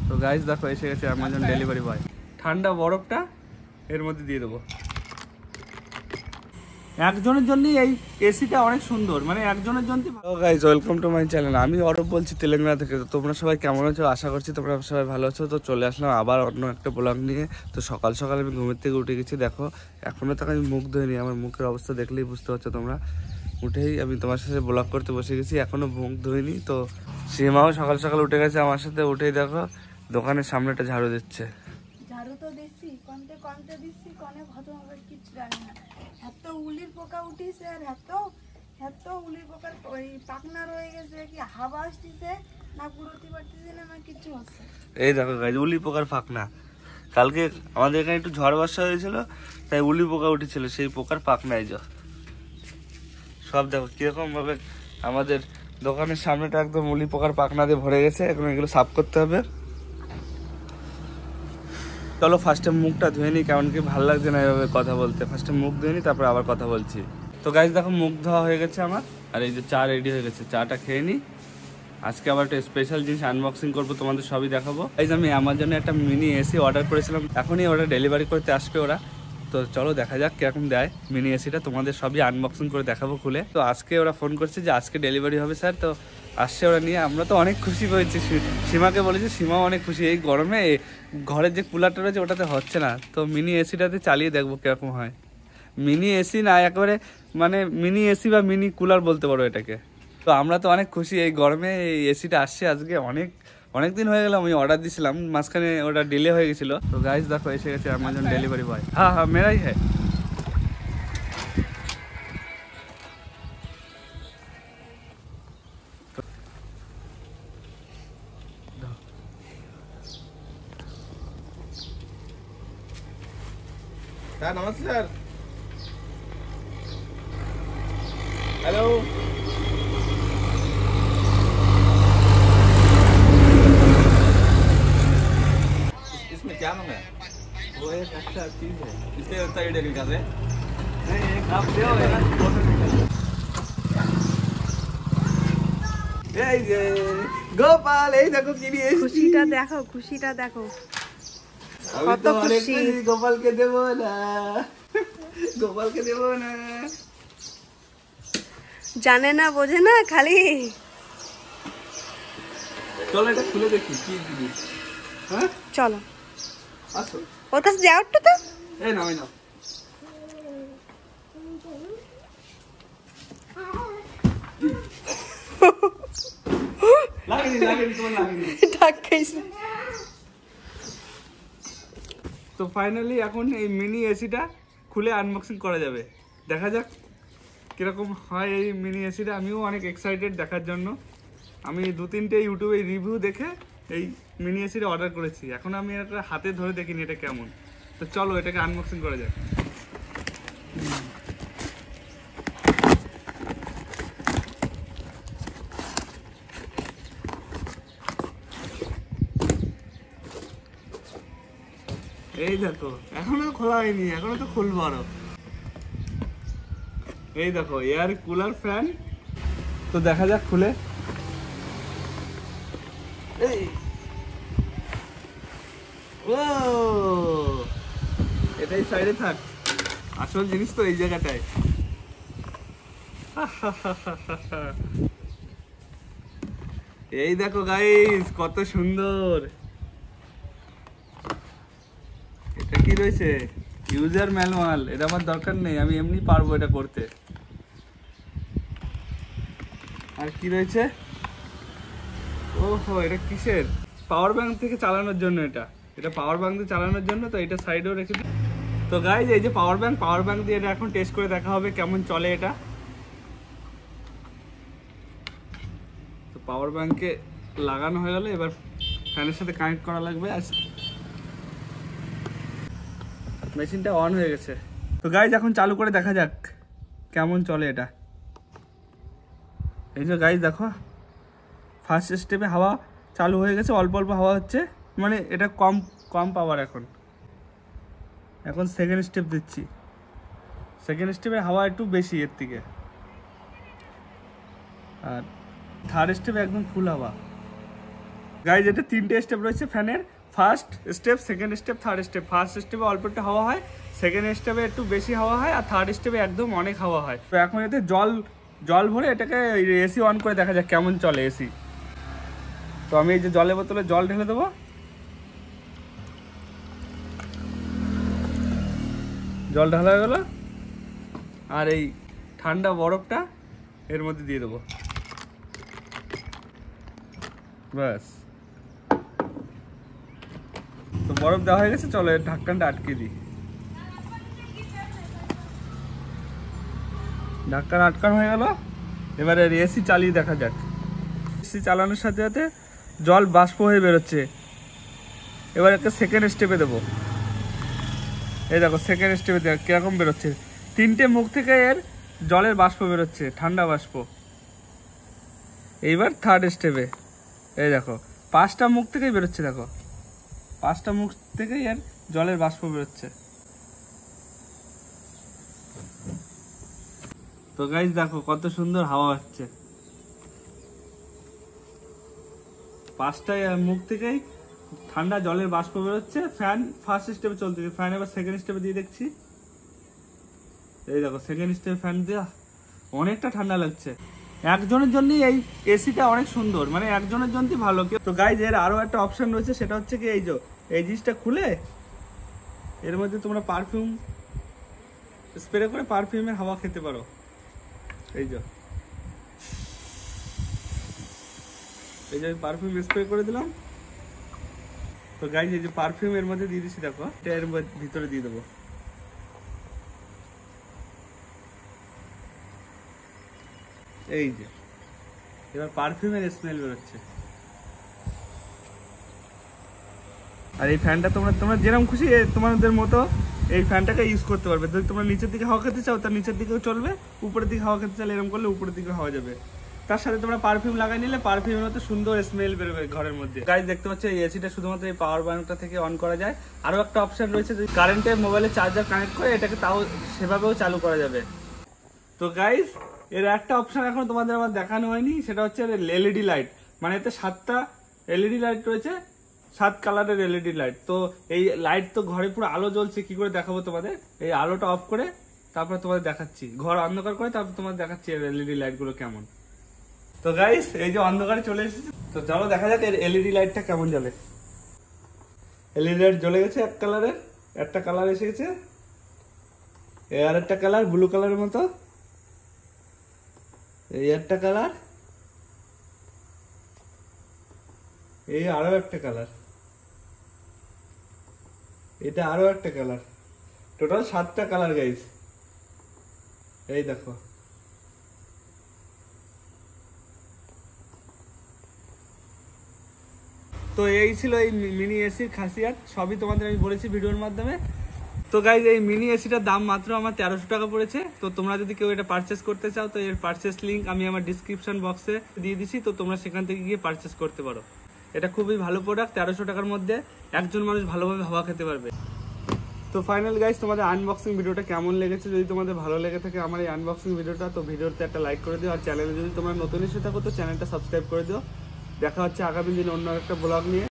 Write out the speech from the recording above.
তো গাইস দেখো এসে গেছে অ্যামাজন ডেলিভারি বয়। ঠান্ডা বরফটা এর মধ্যে দিয়ে দেবো। একজনের জন্যই এই এসিটা অনেক সুন্দর, মানে একজনের জন্য। Hello guys, welcome to my channel. আমি অরূপ বলছি তেলেঙ্গানা থেকে। তো তোমরা সবাই কেমন আছো? আশা করছি তোমরা সবাই ভালো আছো। তো চলে আসলাম আবার অন্য একটা ব্লগ নিয়ে। তো সকাল সকাল আমি ঘুমের থেকে উঠে গেছি। দেখো এখনো তাকে আমি মুখ ধুইনি, আমার মুখের অবস্থা দেখলেই বুঝতে পারছো তোমরা। উঠেই আমি তোমার সাথে ব্লগ করতে বসে গেছি, এখনো মুখ ধুইনি। তো সীমাও সকাল সকাল উঠে গেছে আমার সাথে। উঠেই দেখো দোকানের সামনেটা ঝাড়ু দিচ্ছে। ঝাড়ু তো দিচ্ছি, কনতে দিচ্ছি, কনে ভদ্রভাবে কিছু জানি না। এত উলির পোকা উঠিছে আর এত উলির পোকার ওই পাকনা রয়ে গেছে, কি হাওয়া আসতেছে না, পুরোতে পারতেছে না, না কিছু হচ্ছে। এই দেখো গাইজ, উলি পোকার ফাঁকনা। কালকে আমাদের এখানে একটু ঝড় বর্ষা হয়েছিল, তাই উলি পোকা উঠেছিল, সেই পোকার পাকনা। এই যে সব দেখো কিরকম ভাবে আমাদের দোকানের সামনেটা একদম উলি পোকার পাকনা দিয়ে ভরে গেছে। এখন এগুলো সাফ করতে হবে। চলো ফার্স্টে মুখটা ধুয়ে নিই, কেমন কি ভালো লাগছে না এভাবে কথা বলতে। ফার্স্টে মুখ ধুয়ে নিই, তারপর আবার কথা বলছি। তো গাইজ দেখো মুখ ধোয়া হয়ে গেছে আমার, আর এই যে চা রেডি হয়ে গেছে। চাটা খেয়ে নিই। আজকে আবার একটা স্পেশাল জিনিস আনবক্সিং করবো, তোমাদের সবই দেখাবো। এই যে আমি অ্যামাজনে একটা মিনি এসি অর্ডার করেছিলাম, এখনই ওটা ডেলিভারি করতে আসবে ওরা। তো চলো দেখা যাক কিরকম দেয় মিনি এসিটা, তোমাদের সবই আনবক্সিং করে দেখাবো খুলে। তো আজকে ওরা ফোন করছে যে আজকে ডেলিভারি হবে স্যার। তো আসছে ওরা নিয়ে, আমরা তো অনেক খুশি হয়েছি। সীমাকে বলেছি, সীমাও অনেক খুশি। এই গরমে ঘরের যে কুলারটা রয়েছে ওটাতে হচ্ছে না, তো মিনি এসিটাতে চালিয়ে দেখবো কিরকম হয়। মিনি এসি না, একেবারে মানে মিনি এসি বা মিনি কুলার বলতে পারো এটাকে। তো আমরা তো অনেক খুশি, এই গরমে এই এসিটা আসছে আজকে। অনেক দিন হয়ে গেল আমি অর্ডার দিয়েছিলাম, মাঝখানে ওটা ডিলে হয়ে গেছিল। তো গাইস দেখো এসে গেছে অ্যামাজন ডেলিভারি বয়। হ্যাঁ হ্যাঁ মেরাই হ্যাঁ। सर नमस्ते सर। हेलो इसमें क्या मंगा? वो एक अच्छा चीज है। इससे होता है डेली का से नहीं एक आप दे এই যে গোপাল, এই দেখো কি নিয়ে এসেছি। খুশিটা দেখো, খুশিটা দেখো, আমি কত তো অনেক খুশি। খুশি। গোপালকে দেবো না, গোপালকে দেবো না। জানে না বোঝে না খালি। চলো এটা খুলে দেখি কি জিনিস। হ্যাঁ চলো আসো, ওর কাছে যাও একটু তো। এই নাও এই নাও। লাগেনি তোমার লাগেনি। ডাক খাইছে। তো ফাইনালি এখন এই মিনি এসিটা খুলে আনবক্সিং করা যাবে। দেখা যাক কিরকম হয় এই মিনি এসিটা। আমিও অনেক এক্সাইটেড দেখার জন্য। আমি 2-3টে ইউটিউবে রিভিউ দেখে এই মিনি এসিটা অর্ডার করেছি। এখন আমি এটা হাতে ধরে দেখিনি এটা কেমন। তো চলো এটাকে আনবক্সিং করা যাক। এই দেখো এখনো খোলা হয়নি, এখনো তো খুলবো আরো। এই দেখো এয়ার কুলার ফ্যান। তো দেখা যাক খুলে। এই ও এটাই সাইডে থাক, আসল জিনিস তো এই জায়গাটায়। এই দেখো গাইস কত সুন্দর। এটা কি রয়েছে? User manual. এটা আমার দরকার নেই, আমি এমনি পারবো এটা করতে। আর কি রয়েছে? ওহো এটা কিসের? পাওয়ার ব্যাংক থেকে চালানোর জন্য। এটা পাওয়ার ব্যাংক দিয়ে চালানোর জন্য। তো এটা সাইডেও রেখে দিই। তো গাইজ এই যে পাওয়ার ব্যাংক দিয়ে এটা এখন টেস্ট করে দেখা হবে কেমন চলে এটা। তো পাওয়ার ব্যাংকে লাগানো হয়ে গেলে এবার ফ্যানের সাথে কানেক্ট করা লাগবে। আর মেশিনটা অন হয়ে গেছে। তো গাইজ এখন চালু করে দেখা যাক কেমন চলে এটা। এই যে গাইজ দেখো ফার্স্ট স্টেপে হাওয়া চালু হয়ে গেছে, অল্প অল্প হাওয়া হচ্ছে, মানে এটা কম পাওয়ার। এখন সেকেন্ড স্টেপ দিচ্ছি। সেকেন্ড স্টেপে হাওয়া একটু বেশি এর থেকে, আর থার্ড স্টেপে একদম ফুল হাওয়া। গাইজ এটা 3টে স্টেপ রয়েছে ফ্যানের। First step, second step, third step. First স্টেপে অল্প একটু হাওয়া হয়, সেকেন্ড স্টেপে একটু বেশি হাওয়া হয়, আর থার্ড স্টেপে একদম অনেক হাওয়া হয়। তো এখন এতে জল ভরে এটাকে এসি অন করে দেখা যাক কেমন চলে এসি। তো আমি এই যে জলের বোতলে জল ঢেলে দেবো, জল ঢালা হয়ে গেল, আর এই ঠান্ডা বরফটা এর মধ্যে দিয়ে দেবো, ব্যাস। তো বরফ দেওয়া হয়ে গেছে, চলো এর ঢাকনাটা আটকে দিই। ঢাকনা আটকানো হয়ে গেল, এবারে এসি চালিয়ে দেখা যাক। এসি চালানোর সাথে সাথে জল বাষ্প হয়ে বেরোচ্ছে। এবার একটা সেকেন্ড স্টেপে দেবো, এই দেখো সেকেন্ড স্টেপে দেখ কিরকম বেরোচ্ছে। 3টে মুখ থেকে এর জলের বাষ্প বেরোচ্ছে, ঠান্ডা বাষ্প। এইবার থার্ড স্টেপে এই দেখো 5টা মুখ থেকেই বেরোচ্ছে, দেখো 5টা মুখ থেকেই এর জলের বাষ্প বেরোচ্ছে। তো গাইস দেখো কত সুন্দর হাওয়া হচ্ছে, 5টা মুখ থেকেই ঠান্ডা জলের বাষ্প বেরোচ্ছে। ফ্যান ফার্স্ট স্টেপে চলতেছে, ফ্যান এবার সেকেন্ড স্টেপে দিয়ে দেখছি। এই দেখো সেকেন্ড স্টেপে ফ্যান দেওয়া, অনেকটা ঠান্ডা লাগছে। একজনের জন্যই এই এসিটা অনেক সুন্দর, মানে একজনের জন্যই ভালো। তো গাইজ এর আরো একটা অপশন রয়েছে, সেটা হচ্ছে কি এই জিনিসটা খুলে এর মধ্যে তোমরা পারফিউম স্প্রে করে পারফিউমের হাওয়া খেতে পারো। এই যে আমি পারফিউম স্প্রে করে দিলাম। তো গাইজ এই যে পারফিউম এর মধ্যে দিয়ে দিচ্ছি, দেখো এটা এর ভিতরে দিয়ে দেবো। এই যে এবার পারফিউমের স্মেল বেরোচ্ছে। আর এই ফ্যানটা তোমরা যেরকম খুশি তোমাদের মতো এই ফ্যানটাকে ইউজ করতে পারবে। যদি তোমরা নিচের দিকে হাওয়া খেতে চাও তার নিচের দিকেও চলবে, উপরের দিকে হাওয়া খেতে চাইলে এরকম করলে উপরের দিকে হাওয়া যাবে। তার সাথে তোমরা পারফিউম লাগাই নিলে পারফিউমের মতো সুন্দর স্মেল বেরোবে ঘরের মধ্যে। গাইজ দেখতে পাচ্ছ এই এসিটা শুধুমাত্র এই পাওয়ার ব্যাংকটা থেকে অন করা যায়। আরো একটা অপশন রয়েছে, যদি কারেন্টে মোবাইলে চার্জার কানেক্ট করে এটাকে তাও সেভাবেও চালু করা যাবে। তো গাইজ এর একটা অপশন এখন তোমাদের আমার দেখানো হয়নি, সেটা হচ্ছে এলইডি লাইট। মানে এতে 7টা এলইডি লাইট রয়েছে, 7 কালারের এলইডি লাইট। তো এই লাইট তো ঘরে পুরো আলো জ্বলছে, কি করে দেখাবো তোমাদের? এই আলোটা অফ করে তারপর তোমাদের দেখাচ্ছি, ঘর অন্ধকার করে তারপর তোমাদের দেখাচ্ছি এলইডি লাইট গুলো কেমন। তো গাইস এই যে অন্ধকারে চলে এসেছে, তো চলো দেখা যাক এর এলইডি লাইটটা কেমন জ্বলে। এলইডি লাইট জ্বলে গেছে এক কালারের, একটা কালার এসে গেছে, আর একটা কালার ব্লু কালারের মতো, এই একটা কালার, এই আরো একটা কালার, এটা আরো একটা কালার, টোটাল 7টা কালার গাইস। এই দেখো তো এই ছিল এই মিনি এসির খাসিয়াত, সবই তোমাদের আমি বলেছি ভিডিওর মাধ্যমে। তো গাইজ এই মিনি এসিটার দাম মাত্র আমার 1300 টাকা পড়েছে। তো তোমরা যদি কেউ এটা পারচেস করতে চাও তো এর পারচেস লিঙ্ক আমি আমার ডিসক্রিপশন বক্সে দিয়ে দিছি, তো তোমরা সেখান থেকে গিয়ে পারচেস করতে পারো। এটা খুবই ভালো প্রোডাক্ট, 1300 টাকার মধ্যে একজন মানুষ ভালোভাবে হাওয়া খেতে পারবে। তো ফাইনাল গাইজ তোমাদের আনবক্সিং ভিডিওটা কেমন লেগেছে? যদি তোমাদের ভালো লেগে থাকে আমার এই আনবক্সিং ভিডিওটা, তো ভিডিওতে একটা লাইক করে দিও, আর চ্যানেলে যদি তোমরা নতুন এসে থাকো তো চ্যানেলটা সাবস্ক্রাইব করে দিও। দেখা হচ্ছে আগামী দিন অন্য একটা ব্লগ নিয়ে।